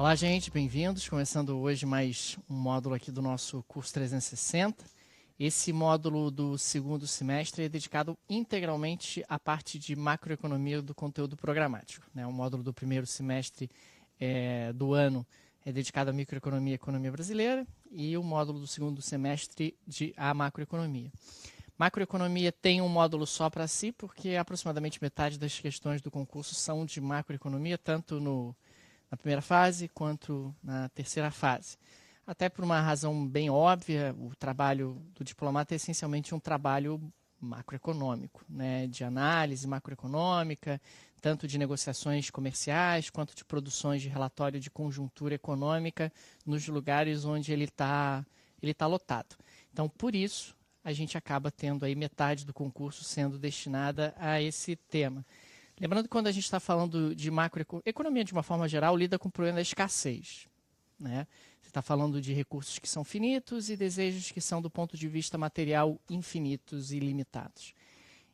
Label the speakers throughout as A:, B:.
A: Olá, gente, bem-vindos. Começando hoje mais um módulo aqui do nosso curso 360. Esse módulo do segundo semestre é dedicado integralmente à parte de macroeconomia do conteúdo programático, né? O módulo do primeiro semestre do ano é dedicado à microeconomia e economia brasileira e o módulo do segundo semestre à macroeconomia. Macroeconomia tem um módulo só para si, porque aproximadamente metade das questões do concurso são de macroeconomia, tanto na primeira fase quanto na terceira fase. Até por uma razão bem óbvia, o trabalho do diplomata é essencialmente um trabalho macroeconômico, né, de análise macroeconômica, tanto de negociações comerciais quanto de produções de relatório de conjuntura econômica nos lugares onde ele tá lotado. Então, por isso, a gente acaba tendo aí metade do concurso sendo destinada a esse tema. Lembrando que quando a gente está falando de macroeconomia de uma forma geral, lida com o problema da escassez, né? Você está falando de recursos que são finitos e desejos que são, do ponto de vista material, infinitos e limitados.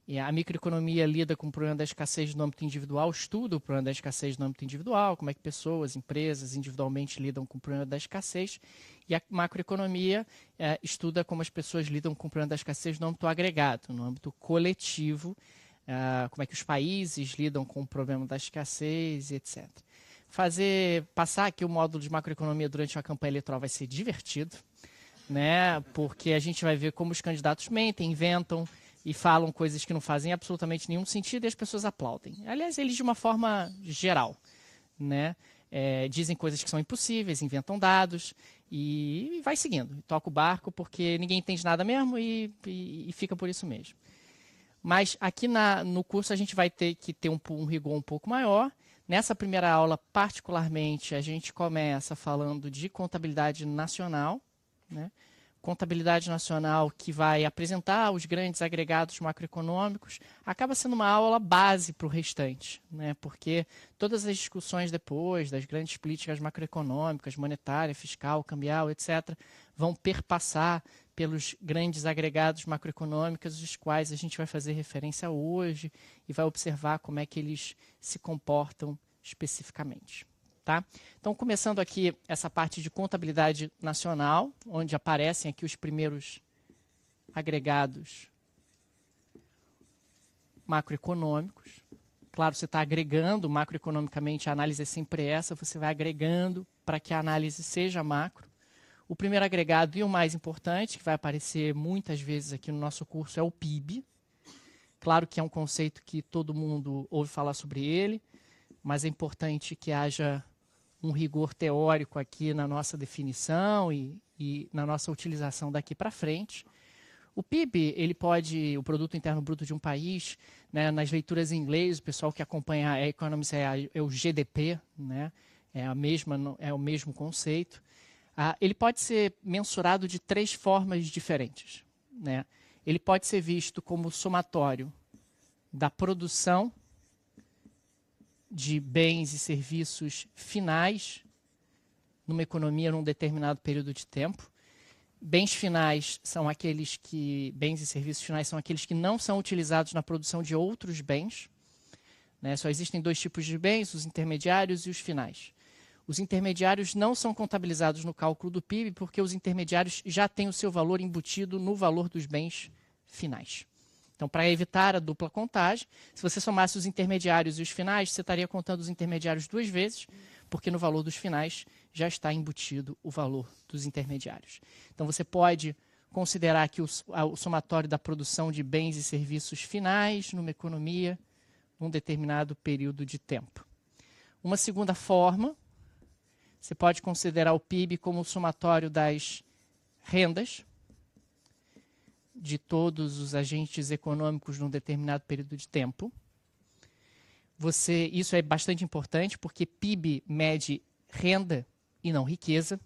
A: E a microeconomia lida com o problema da escassez no âmbito individual, estuda o problema da escassez no âmbito individual, como é que pessoas, empresas, individualmente lidam com o problema da escassez. E a macroeconomia estuda como as pessoas lidam com o problema da escassez no âmbito agregado, no âmbito coletivo, como é que os países lidam com o problema da escassez, etc. Passar aqui o módulo de macroeconomia durante uma campanha eleitoral vai ser divertido, né? Porque a gente vai ver como os candidatos mentem, inventam e falam coisas que não fazem absolutamente nenhum sentido e as pessoas aplaudem. Aliás, eles de uma forma geral, né? Dizem coisas que são impossíveis, inventam dados e vai seguindo. Toca o barco porque ninguém entende nada mesmo e fica por isso mesmo. Mas aqui no curso a gente vai ter que ter um rigor um pouco maior. Nessa primeira aula, particularmente, a gente começa falando de contabilidade nacional, né? Contabilidade nacional que vai apresentar os grandes agregados macroeconômicos, acaba sendo uma aula base para o restante, né? Porque todas as discussões depois das grandes políticas macroeconômicas, monetária, fiscal, cambial, etc., vão perpassar pelos grandes agregados macroeconômicos, os quais a gente vai fazer referência hoje e vai observar como é que eles se comportam especificamente. Tá? Então, começando aqui essa parte de contabilidade nacional, onde aparecem aqui os primeiros agregados macroeconômicos. Claro, você está agregando macroeconomicamente, a análise é sempre essa, você vai agregando para que a análise seja macro. O primeiro agregado e o mais importante, que vai aparecer muitas vezes aqui no nosso curso, é o PIB. Claro que é um conceito que todo mundo ouve falar sobre ele, mas é importante que haja um rigor teórico aqui na nossa definição e na nossa utilização daqui para frente. O PIB, o Produto Interno Bruto de um país, né, nas leituras em inglês, o pessoal que acompanha a Economics é o GDP, né, é o mesmo conceito. Ele pode ser mensurado de 3 formas diferentes, né? Ele pode ser visto como somatório da produção de bens e serviços finais numa economia num determinado período de tempo. Bens e serviços finais são aqueles que não são utilizados na produção de outros bens, né? Só existem 2 tipos de bens, os intermediários e os finais. Os intermediários não são contabilizados no cálculo do PIB porque os intermediários já têm o seu valor embutido no valor dos bens finais. Então, para evitar a dupla contagem, se você somasse os intermediários e os finais, você estaria contando os intermediários 2 vezes, porque no valor dos finais já está embutido o valor dos intermediários. Então, você pode considerar aqui o somatório da produção de bens e serviços finais numa economia num determinado período de tempo. Uma segunda forma, você pode considerar o PIB como o somatório das rendas de todos os agentes econômicos num determinado período de tempo. Isso é bastante importante porque PIB mede renda e não riqueza,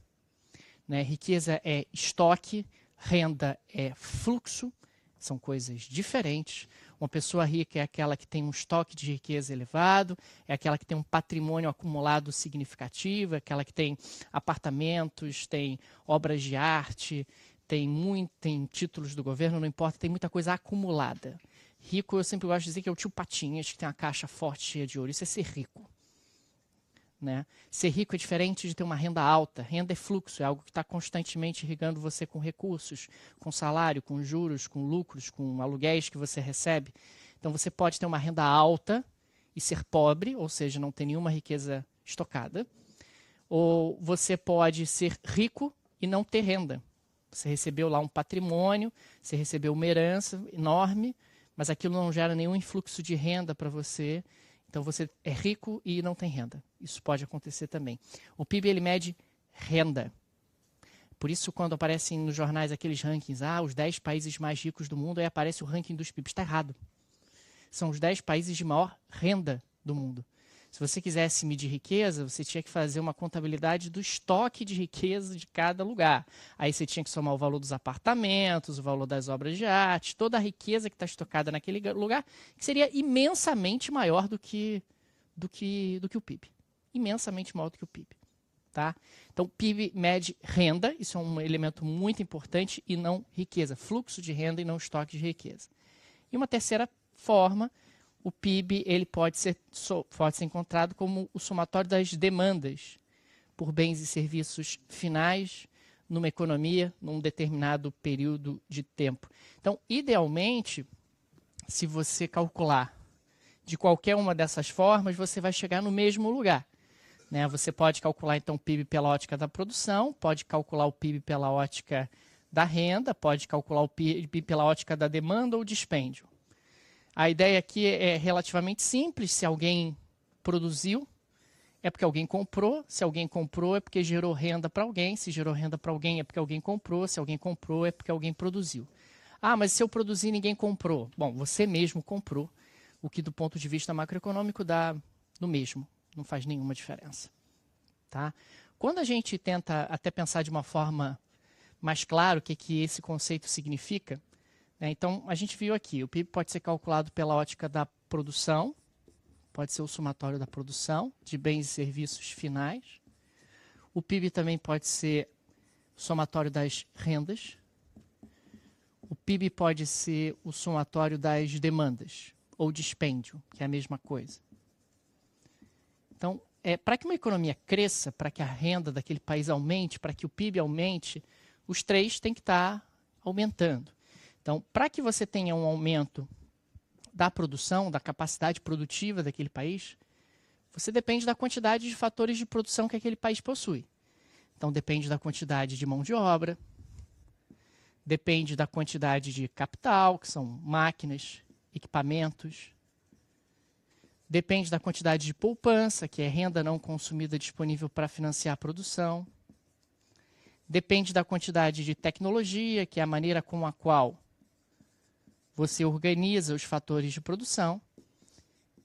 A: né? Riqueza é estoque, renda é fluxo, são coisas diferentes. Uma pessoa rica é aquela que tem um estoque de riqueza elevado, é aquela que tem um patrimônio acumulado significativo, é aquela que tem apartamentos, tem obras de arte, tem títulos do governo, não importa, tem muita coisa acumulada. Rico, eu sempre gosto de dizer que é o tio Patinhas, que tem uma caixa forte cheia de ouro. Isso é ser rico. né? Ser rico é diferente de ter uma renda alta. Renda é fluxo, é algo que está constantemente irrigando você com recursos, com salário, com juros, com lucros, com aluguéis que você recebe. Então você pode ter uma renda alta e ser pobre, ou seja, não ter nenhuma riqueza estocada. Ou você pode ser rico e não ter renda. Você recebeu lá um patrimônio, você recebeu uma herança enorme, mas aquilo não gera nenhum influxo de renda para você. Então você é rico e não tem renda. Isso pode acontecer também. O PIB ele mede renda. Por isso, quando aparecem nos jornais aqueles rankings, os 10 países mais ricos do mundo, aí aparece o ranking dos PIBs. Está errado. São os 10 países de maior renda do mundo. Se você quisesse medir riqueza, você tinha que fazer uma contabilidade do estoque de riqueza de cada lugar. Aí você tinha que somar o valor dos apartamentos, o valor das obras de arte, toda a riqueza que está estocada naquele lugar, que seria imensamente maior do que o PIB. Imensamente maior do que o PIB. Tá? Então, PIB mede renda, isso é um elemento muito importante, e não riqueza. Fluxo de renda e não estoque de riqueza. E uma terceira forma, o PIB ele pode ser encontrado como o somatório das demandas por bens e serviços finais numa economia, num determinado período de tempo. Então, idealmente, se você calcular de qualquer uma dessas formas, você vai chegar no mesmo lugar. Né? Você pode calcular, então, o PIB pela ótica da produção, pode calcular o PIB pela ótica da renda, pode calcular o PIB pela ótica da demanda ou dispêndio. A ideia aqui é relativamente simples. Se alguém produziu, é porque alguém comprou. Se alguém comprou, é porque gerou renda para alguém. Se gerou renda para alguém, é porque alguém comprou. Se alguém comprou, é porque alguém produziu. Mas se eu produzi, ninguém comprou. Bom, você mesmo comprou, o que do ponto de vista macroeconômico dá no mesmo. Não faz nenhuma diferença. Tá? Quando a gente tenta até pensar de uma forma mais clara o que esse conceito significa, então, a gente viu aqui, o PIB pode ser calculado pela ótica da produção, pode ser o somatório da produção de bens e serviços finais. O PIB também pode ser o somatório das rendas. O PIB pode ser o somatório das demandas, ou dispêndio, que é a mesma coisa. Então, para que uma economia cresça, para que a renda daquele país aumente, para que o PIB aumente, os três têm que estar aumentando. Então, para que você tenha um aumento da produção, da capacidade produtiva daquele país, você depende da quantidade de fatores de produção que aquele país possui. Então, depende da quantidade de mão de obra, depende da quantidade de capital, que são máquinas, equipamentos, depende da quantidade de poupança, que é renda não consumida disponível para financiar a produção, depende da quantidade de tecnologia, que é a maneira com a qual você organiza os fatores de produção,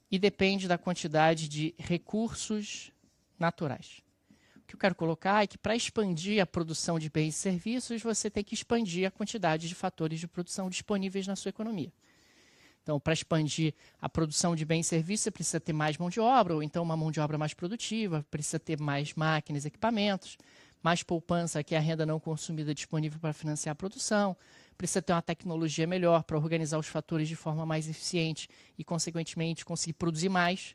A: e depende da quantidade de recursos naturais. O que eu quero colocar é que para expandir a produção de bens e serviços, você tem que expandir a quantidade de fatores de produção disponíveis na sua economia. Então, para expandir a produção de bens e serviços, você precisa ter mais mão de obra, ou então uma mão de obra mais produtiva, precisa ter mais máquinas e equipamentos, mais poupança, que é a renda não consumida disponível para financiar a produção, precisa ter uma tecnologia melhor para organizar os fatores de forma mais eficiente e, consequentemente, conseguir produzir mais.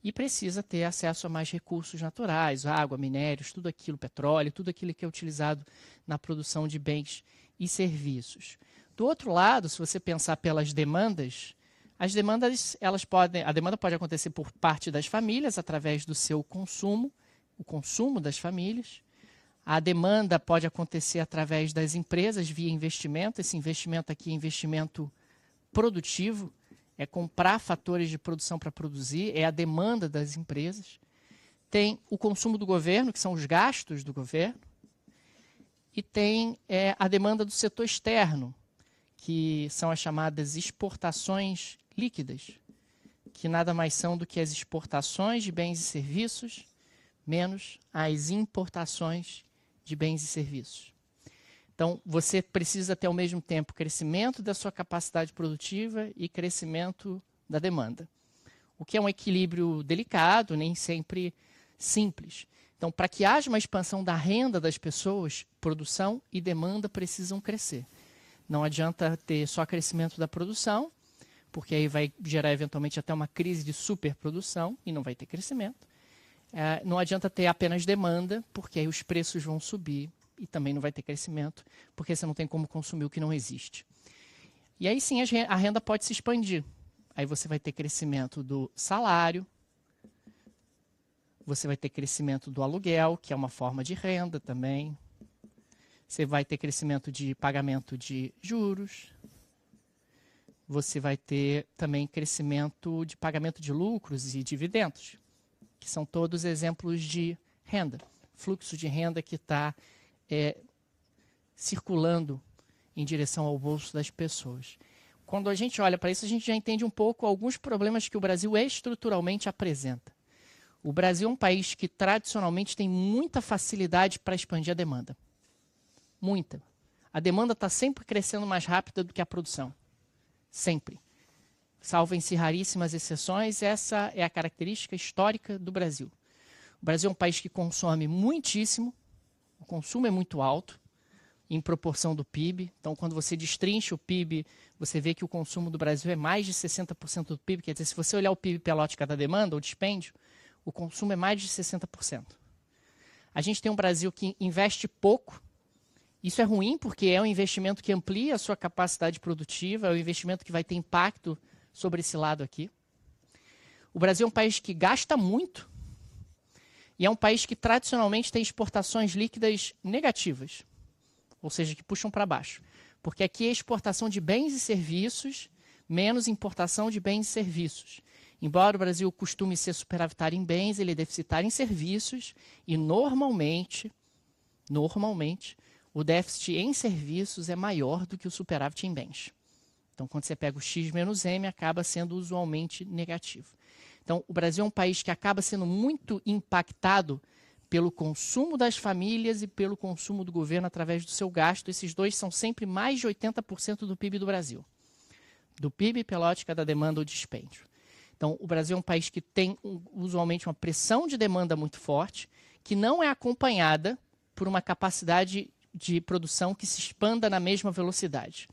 A: E precisa ter acesso a mais recursos naturais, água, minérios, tudo aquilo, petróleo, tudo aquilo que é utilizado na produção de bens e serviços. Do outro lado, se você pensar pelas demandas, as demandas, a demanda pode acontecer por parte das famílias, através do seu consumo, o consumo das famílias. A demanda pode acontecer através das empresas via investimento. Esse investimento aqui é investimento produtivo, é comprar fatores de produção para produzir, é a demanda das empresas. Tem o consumo do governo, que são os gastos do governo. E tem a demanda do setor externo, que são as chamadas exportações líquidas, que nada mais são do que as exportações de bens e serviços, menos as importações de bens e serviços. Então, você precisa ter ao mesmo tempo crescimento da sua capacidade produtiva e crescimento da demanda. O que é um equilíbrio delicado, nem sempre simples. Então, para que haja uma expansão da renda das pessoas, produção e demanda precisam crescer. Não adianta ter só crescimento da produção, porque aí vai gerar eventualmente até uma crise de superprodução e não vai ter crescimento. não adianta ter apenas demanda, porque aí os preços vão subir e também não vai ter crescimento, porque você não tem como consumir o que não existe. E aí sim a renda pode se expandir. Aí você vai ter crescimento do salário, você vai ter crescimento do aluguel, que é uma forma de renda também. Você vai ter crescimento de pagamento de juros. Você vai ter também crescimento de pagamento de lucros e dividendos, que são todos exemplos de renda. Fluxo de renda que está circulando em direção ao bolso das pessoas. Quando a gente olha para isso, a gente já entende um pouco alguns problemas que o Brasil estruturalmente apresenta. O Brasil é um país que tradicionalmente tem muita facilidade para expandir a demanda. Muita. A demanda está sempre crescendo mais rápida do que a produção. Sempre. Salvem-se raríssimas exceções, essa é a característica histórica do Brasil. O Brasil é um país que consome muitíssimo, o consumo é muito alto, em proporção do PIB. Então, quando você destrincha o PIB, você vê que o consumo do Brasil é mais de 60% do PIB. Quer dizer, se você olhar o PIB pela ótica da demanda, o dispêndio, o consumo é mais de 60%. A gente tem um Brasil que investe pouco. Isso é ruim porque é um investimento que amplia a sua capacidade produtiva, é um investimento que vai ter impacto sobre esse lado aqui. O Brasil é um país que gasta muito e é um país que tradicionalmente tem exportações líquidas negativas, ou seja, que puxam para baixo. Porque aqui é exportação de bens e serviços, menos importação de bens e serviços. Embora o Brasil costume ser superavitário em bens, ele é deficitário em serviços e normalmente, o déficit em serviços é maior do que o superávit em bens. Então, quando você pega o X menos M, acaba sendo usualmente negativo. Então, o Brasil é um país que acaba sendo muito impactado pelo consumo das famílias e pelo consumo do governo através do seu gasto. Esses dois são sempre mais de 80% do PIB do Brasil. Do PIB pela ótica da demanda ou dispêndio. Então, o Brasil é um país que tem usualmente uma pressão de demanda muito forte, que não é acompanhada por uma capacidade de produção que se expanda na mesma velocidade.